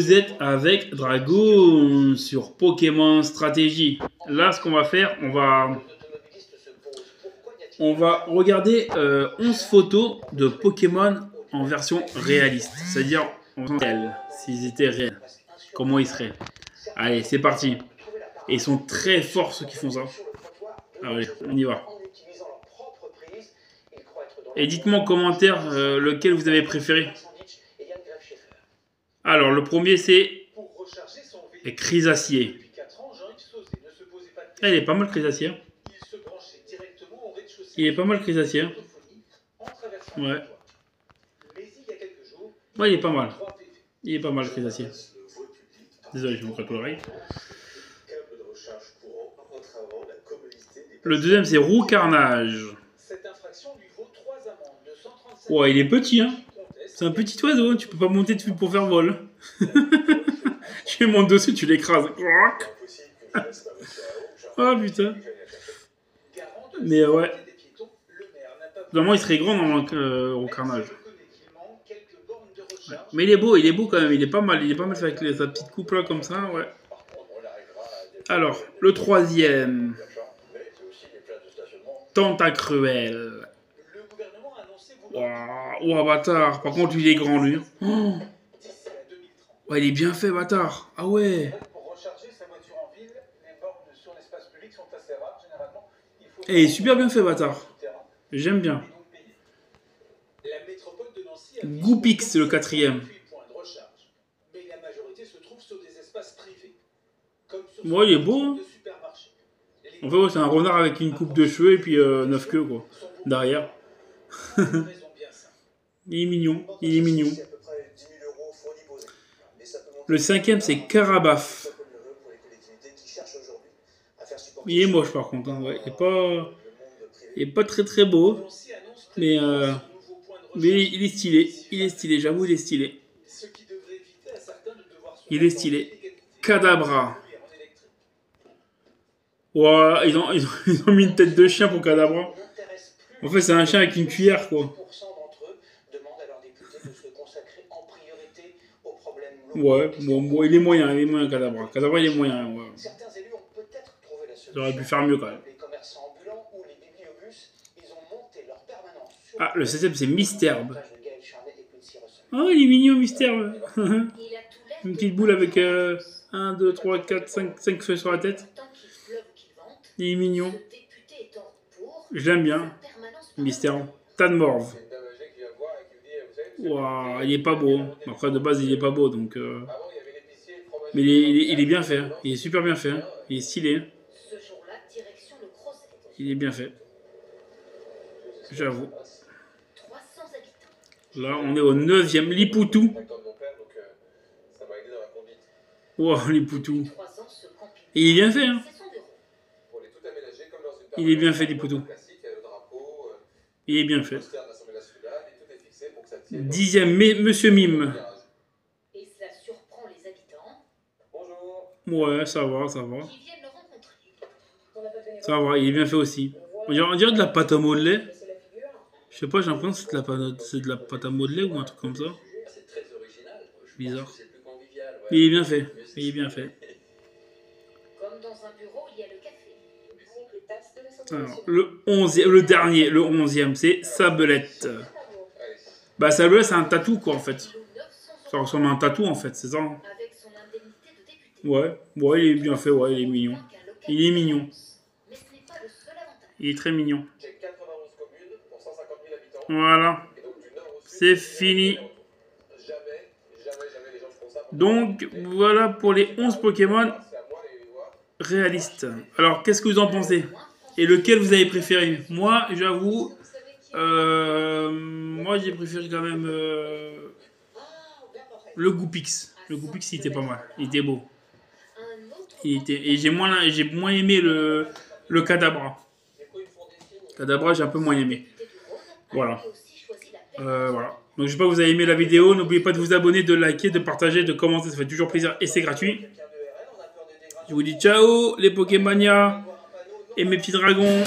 vous êtes avec Dragoon sur Pokémon Stratégie. Là, ce qu'on va faire, on va regarder 11 photos de Pokémon en version réaliste. C'est-à-dire en réel, s'ils étaient réels. Comment ils seraient. Allez, c'est parti. Et ils sont très forts ceux qui font ça. Allez, on y va. Et dites-moi en commentaire lequel vous avez préféré. Alors, le premier, c'est Chrysacier. Il est pas mal, Chrysacier. Il est pas mal, Chrysacier. Ouais. Ouais, il est pas mal. Il est pas mal, Chrysacier. Désolé, je me craque l'oreille. Le deuxième, c'est Roucarnage. Ouais, il est petit, hein. C'est un petit oiseau, tu peux pas monter dessus pour faire vol. Tu montes dessus, tu l'écrases. Oh putain. Mais ouais. Normalement, il serait grand dans au carnage. Ouais. Mais il est beau quand même, il est pas mal fait avec sa petite coupe là comme ça, ouais. Alors, le troisième. Tentacruel. Oh, bâtard. Par contre, il est grand, lui. Oh. Ouais, il est bien fait, bâtard. Ah ouais. Et il est super bien fait, bâtard. J'aime bien. Goupix, le quatrième. Ouais, il est beau. Hein. En fait, ouais, c'est un renard avec une coupe de cheveux et puis 9 queues, quoi. Derrière. Il est mignon. Il est mignon. Le cinquième, c'est Carabaf. Il est moche, par contre. Hein. Ouais, il est pas très très beau. Mais il est stylé. Il est stylé, j'avoue, il est stylé. Il est stylé. Kadabra. Ouais, ils ont mis une tête de chien pour Kadabra. En fait, c'est un chien avec une cuillère, quoi. Ouais, bon, il est moyen, Kadabra. Kadabra, il est moyen, ouais. J'aurais pu faire mieux, quand même. Ah, le septième, c'est Misterbe. Oh, il est mignon, Misterbe. Une petite boule avec 1, 2, 3, 4, 5 feuilles sur la tête. Il est mignon. Je l'aime bien. Misterbe. Tanmorve. Wow, il est pas beau. Après, de base, il est pas beau, donc... Mais il est bien fait. Il est super bien fait. Il est stylé. Il est bien fait. J'avoue. Là, on est au 9e. Lipoutou. Wow, Lipoutou. Et il est bien fait, hein. Il est bien fait, Lipoutou. Il est bien fait. 10e, Monsieur Mime. Ouais, ça va. Ça va, il est bien fait aussi. On dirait de la pâte à modeler. Je sais pas, j'ai l'impression que c'est de la pâte à modeler ou un truc comme ça. Bizarre. Mais il est bien fait. Il est bien fait. Alors, le dernier, le 11e, c'est Sablette. Bah, Sablette, c'est un tatou, quoi, en fait. Ça ressemble à un tatou, en fait, c'est ça. Hein. Ouais, il est bien fait, ouais, il est mignon. Il est mignon. Il est très mignon. Voilà. C'est fini. Donc, voilà pour les 11 Pokémon réalistes. Alors, qu'est-ce que vous en pensez? Et lequel vous avez préféré? Moi, j'avoue, moi j'ai préféré quand même le Goupix. Le Goupix, il était pas mal. Il était beau. Et j'ai moins aimé le Kadabra. Kadabra, j'ai un peu moins aimé. Voilà. Voilà. Donc, j'espère que vous avez aimé la vidéo. N'oubliez pas de vous abonner, de liker, de partager, de commenter. Ça fait toujours plaisir et c'est gratuit. Je vous dis ciao, les Pokémania et mes petits dragons.